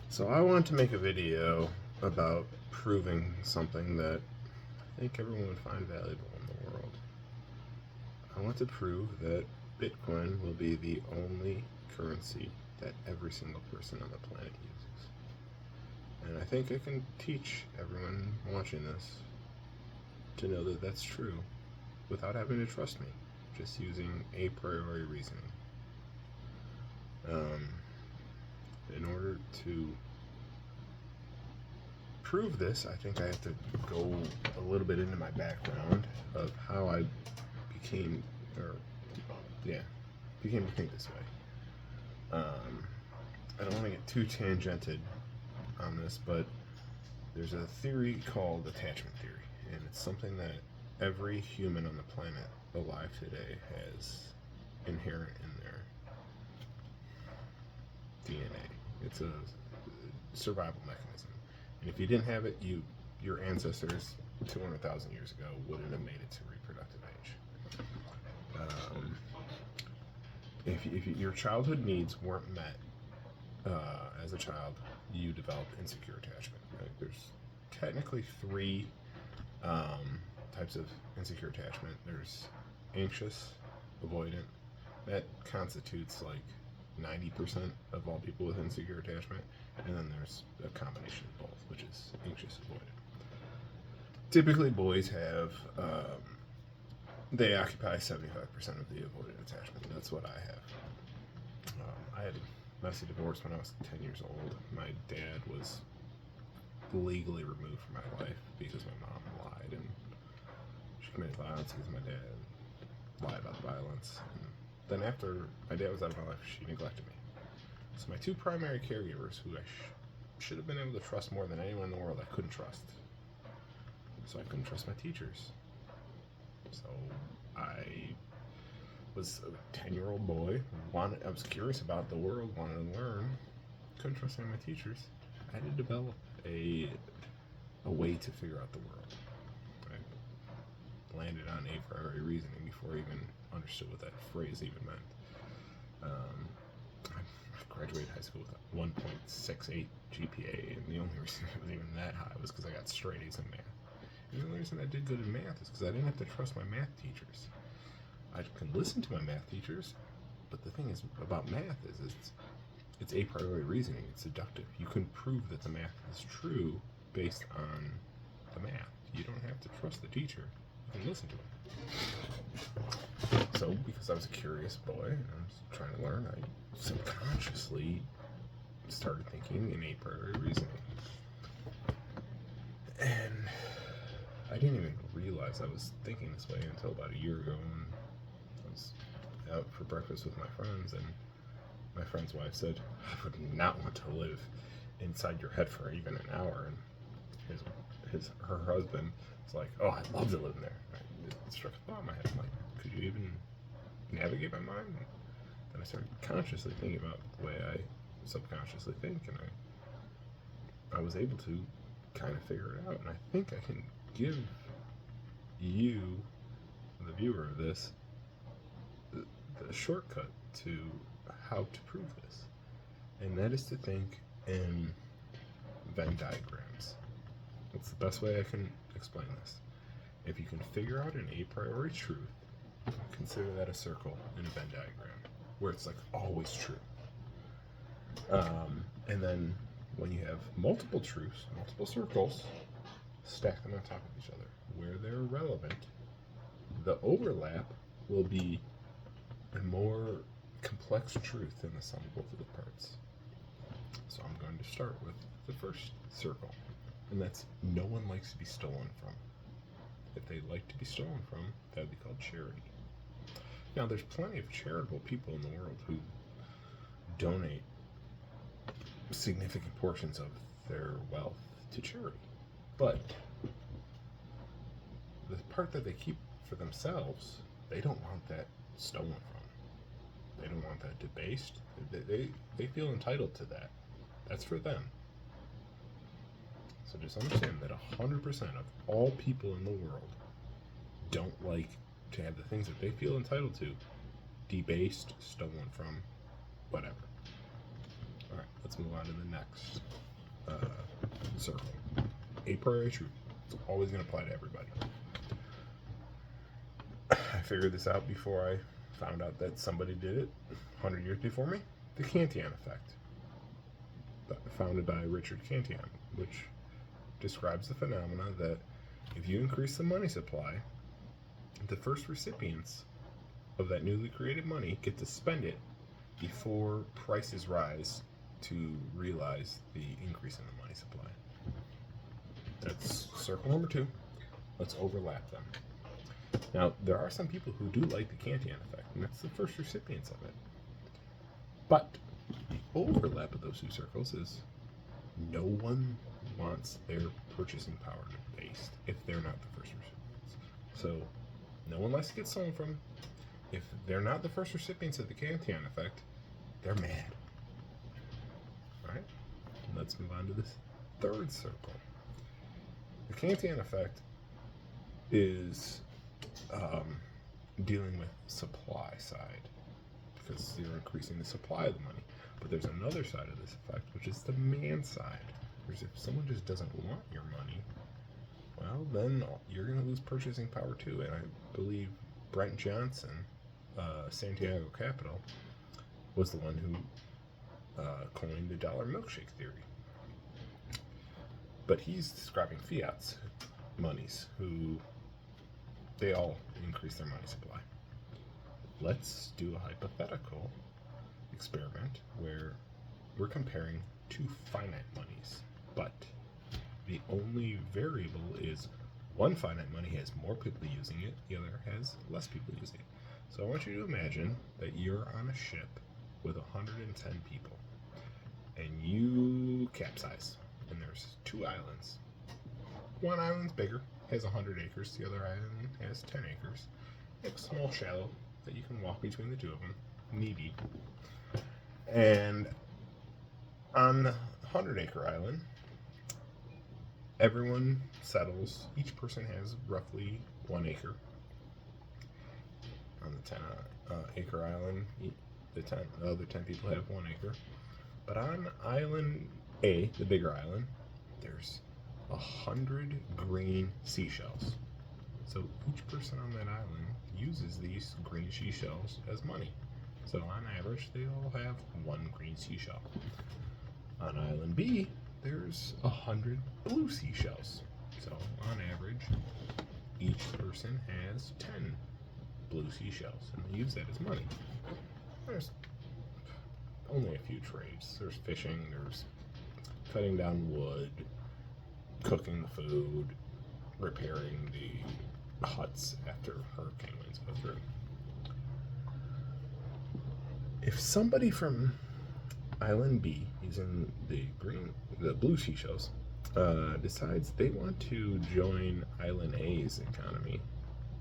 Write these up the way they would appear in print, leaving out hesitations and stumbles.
So I wanted to make a video about proving something that I think everyone would find valuable in the world. I want to prove that Bitcoin will be the only currency that every single person on the planet uses. And I think I can teach everyone watching this to know that that's true without having to trust me, just using a priori reasoning. In order to prove this, I think I have to go a little bit into my background of how I became, became to think this way. I don't want to get too tangented on this, but there's a theory called attachment theory, and it's something that every human on the planet alive today has inherent in their DNA. It's a survival mechanism, and if you didn't have it, your ancestors 200,000 years ago wouldn't have made it to reproductive age. If your childhood needs weren't met as a child, you develop insecure attachment. Right? There's technically three types of insecure attachment. There's anxious, avoidant. That constitutes like 90% of all people with insecure attachment. And then there's a combination of both, which is anxious, avoidant. Typically, boys have, they occupy 75% of the avoidant attachment. That's what I have. I had a messy divorce when I was 10 years old. My dad was legally removed from my life because my mom lied, and she committed violence because my dad lied about the violence. And then after my dad was out of my life, she neglected me. So my two primary caregivers, who I should have been able to trust more than anyone in the world, I couldn't trust. So I couldn't trust my teachers. So I was a 10-year-old boy, I was curious about the world, wanted to learn, couldn't trust any of my teachers. I had to develop a way to figure out the world. I landed on a priori reasoning before I even understood what that phrase even meant. I graduated high school with a 1.68 GPA, and the only reason it was even that high was because I got straight A's in math. And the only reason I did good in math is because I didn't have to trust my math teachers. I can listen to my math teachers, but the thing is about math is it's a priori reasoning. It's deductive. You can prove that the math is true based on the math. You don't have to trust the teacher. You can listen to him. So, because I was a curious boy and I was trying to learn, I subconsciously started thinking in a priori reasoning. And I didn't even realize I was thinking this way until about a year ago when I was out for breakfast with my friends, and my friend's wife said, "I would not want to live inside your head for even an hour." And her husband was like, "Oh, I'd love to live in there." It struck a thought in my head. I'm like, could you even navigate my mind? And then I started consciously thinking about the way I subconsciously think, and I was able to kind of figure it out. And I think I can give you, the viewer of this, the shortcut to how to prove this. And that is to think in Venn diagrams. That's the best way I can explain this. If you can figure out an a priori truth, consider that a circle in a Venn diagram, where it's like always true. And then when you have multiple truths, multiple circles, stack them on top of each other. Where they're relevant, the overlap will be a more complex truth than the sum of both of the parts. So I'm going to start with the first circle, and that's no one likes to be stolen from. If they like to be stolen from, that would be called charity. Now, there's plenty of charitable people in the world who donate significant portions of their wealth to charity. But the part that they keep for themselves, they don't want that stolen from. They don't want that debased. They feel entitled to that. That's for them. So just understand that 100% of all people in the world don't like to have the things that they feel entitled to debased, stolen from, whatever. Alright, let's move on to the next circle. A priori truth. It's always going to apply to everybody. I figured this out before I found out that somebody did it 100 years before me. The Cantillon effect, founded by Richard Cantillon, which describes the phenomena that if you increase the money supply, the first recipients of that newly created money get to spend it before prices rise to realize the increase in the money supply. That's circle number 2. Let's overlap them. Now, there are some people who do like the Cantillon effect, and that's the first recipients of it. But the overlap of those 2 circles is no one wants their purchasing power debased if they're not the first recipients. So, no one likes to get stolen from. If they're not the first recipients of the Cantillon effect, they're mad. Alright, let's move on to this 3rd circle. The Cantillon effect is dealing with supply side, because you're increasing the supply of the money. But there's another side of this effect, which is the demand side. Whereas if someone just doesn't want your money, well, then you're going to lose purchasing power too. And I believe Brent Johnson, Santiago Capital, was the one who coined the dollar milkshake theory. But he's describing fiat monies, who they all increase their money supply. Let's do a hypothetical experiment where we're comparing 2 finite monies, but the only variable is one finite money has more people using it, the other has less people using it. So I want you to imagine that you're on a ship with 110 people, and you capsize, and there's 2 islands. One island's bigger, has 100 acres, the other island has 10 acres. It's small, shallow, that you can walk between the 2 of them, knee deep. And on the 100-acre island, everyone settles. Each person has roughly 1 acre. On the 10-acre island, the other 10 people have 1 acre. But on island A, the bigger island, there's 100 green seashells. So each person on that island uses these green seashells as money. So on average, they all have 1 green seashell. On island B, there's 100 blue seashells. So on average, each person has 10 blue seashells, and they use that as money. There's only a few trades. There's fishing, there's cutting down wood, cooking the food, repairing the huts after hurricane winds go through. If somebody from Island B, using the blue seashells, decides they want to join Island A's economy,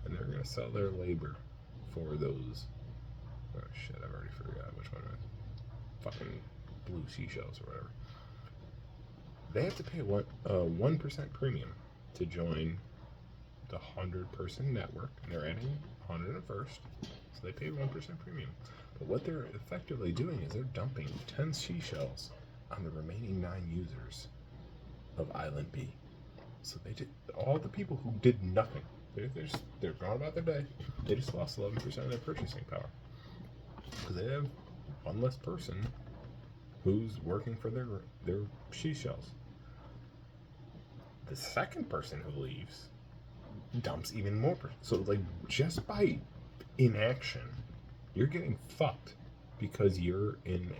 and they're going to sell their labor for those, oh shit, I've already forgot which one it is, fucking blue seashells or whatever. They have to pay 1% premium to join the 100-person network, and they're adding 101st, so they pay 1% premium. But what they're effectively doing is they're dumping 10 seashells on the remaining 9 users of Island B. So they did, all the people who did nothing, they're going about their day, they just lost 11% of their purchasing power. Because they have one less person who's working for their seashells. The second person who leaves dumps even more. So like just by inaction, you're getting fucked because you're in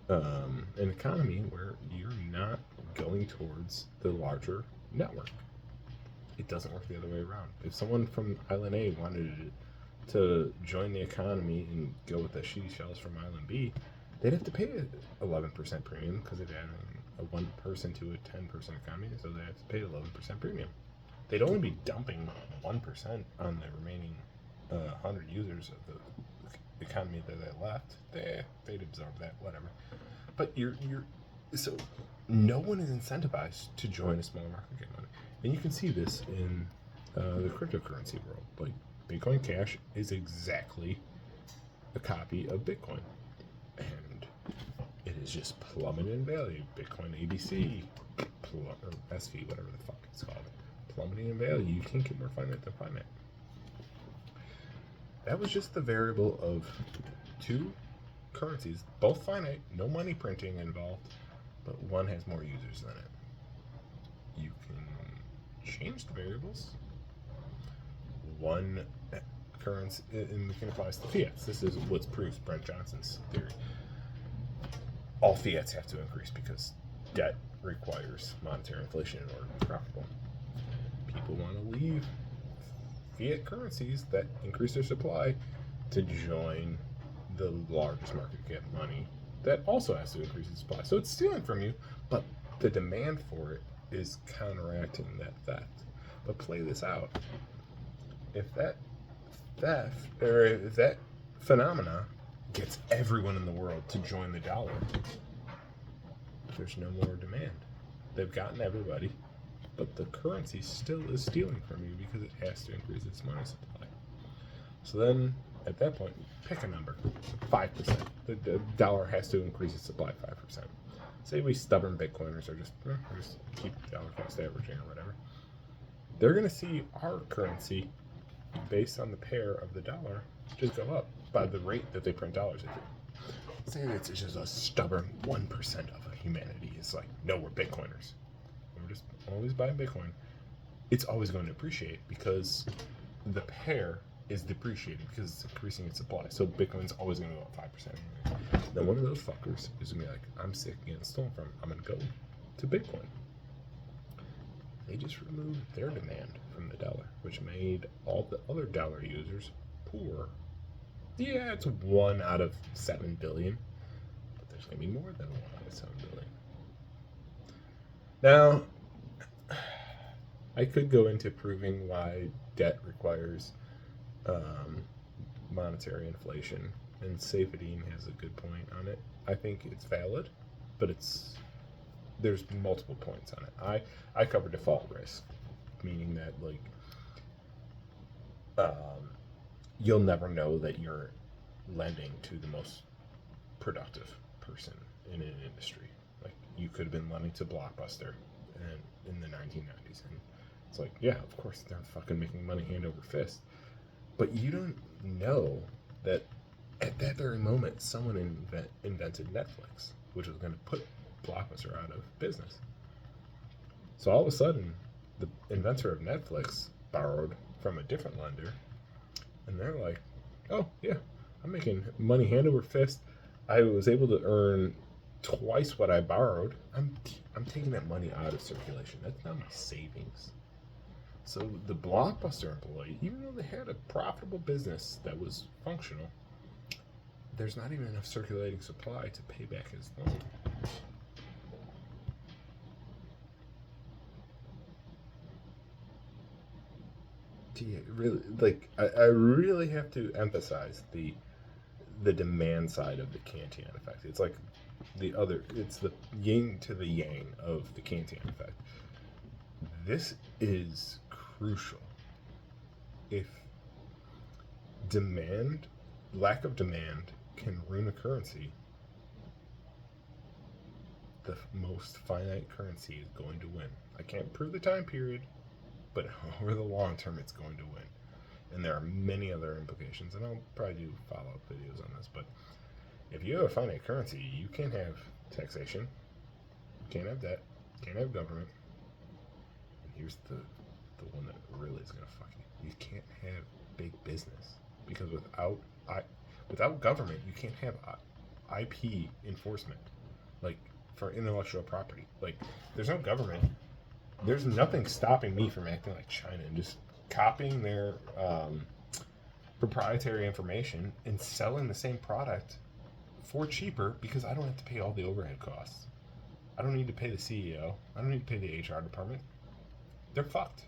an economy where you're not going towards the larger network. It doesn't work the other way around. If someone from Island A wanted to join the economy and go with the seashells from Island B, they'd have to pay 11% premium because they're adding a 1 person to a 10-person economy, so they have to pay 11% premium. They'd only be dumping 1% on the remaining 100 users of the economy that they left. They'd absorb that, whatever. But so no one is incentivized to join a small market get money. And you can see this in the cryptocurrency world. Like Bitcoin Cash is exactly a copy of Bitcoin. And is just plummeting in value. Bitcoin ADC, or SV, whatever the fuck it's called, plummeting in value. You can't get more finite than finite. That was just the variable of two currencies, both finite, no money printing involved, but one has more users than it. You can change the variables. One currency, and we can apply to fiats. This is what's proves Brent Johnson's theory. All fiats have to increase because debt requires monetary inflation in order to be profitable. People want to leave fiat currencies that increase their supply to join the largest market cap money that also has to increase its supply. So it's stealing from you, but the demand for it is counteracting that theft. But play this out. If that theft, or if that phenomena gets everyone in the world to join the dollar, there's no more demand. They've gotten everybody, but the currency still is stealing from you because it has to increase its money supply. So then, at that point, pick a number, 5%. The dollar has to increase its supply 5%. Say we stubborn Bitcoiners are just keep dollar cost averaging or whatever. They're going to see our currency, based on the pair of the dollar, just go up by the rate that they print dollars at. Say it's just a stubborn 1% of humanity. It's like, no, we're Bitcoiners. We're just always buying Bitcoin. It's always going to appreciate because the pair is depreciating because it's increasing its supply. So Bitcoin's always going to go up 5% anyway. Then one of those fuckers is going to be like, I'm sick of getting stolen from. I'm going to go to Bitcoin. They just removed their demand from the dollar, which made all the other dollar users poor. Yeah, it's 1 out of 7 billion, but there's going to be more than 1 out of 7 billion. Now, I could go into proving why debt requires monetary inflation, and Safedine has a good point on it. I think it's valid, but there's multiple points on it. I cover default risk, meaning that you'll never know that you're lending to the most productive person in an industry. Like, you could have been lending to Blockbuster in the 1990s, and it's like, yeah, of course they're fucking making money hand over fist, but you don't know that at that very moment someone invented Netflix, which was going to put Blockbuster out of business. So all of a sudden, the inventor of Netflix borrowed from a different lender, and they're like, oh yeah, I'm making money hand over fist. I was able to earn twice what I borrowed. I'm taking that money out of circulation. That's not my savings. So the Blockbuster employee, even though they had a profitable business that was functional, there's not even enough circulating supply to pay back his loan. Really, I really have to emphasize the demand side of the Kantian effect. It's like it's the yin to the yang of the Kantian effect. This is crucial. If lack of demand can ruin a currency, the most finite currency is going to win. I can't prove the time period, but over the long term, it's going to win. And there are many other implications, and I'll probably do follow-up videos on this, but if you have a finite currency, you can't have taxation, you can't have debt, you can't have government. And here's the one that really is going to fuck you. You can't have big business, because without government, you can't have IP enforcement, like for intellectual property. Like, there's no government. There's nothing stopping me from acting like China and just copying their proprietary information and selling the same product for cheaper because I don't have to pay all the overhead costs. I don't need to pay the CEO. I don't need to pay the HR department. They're fucked.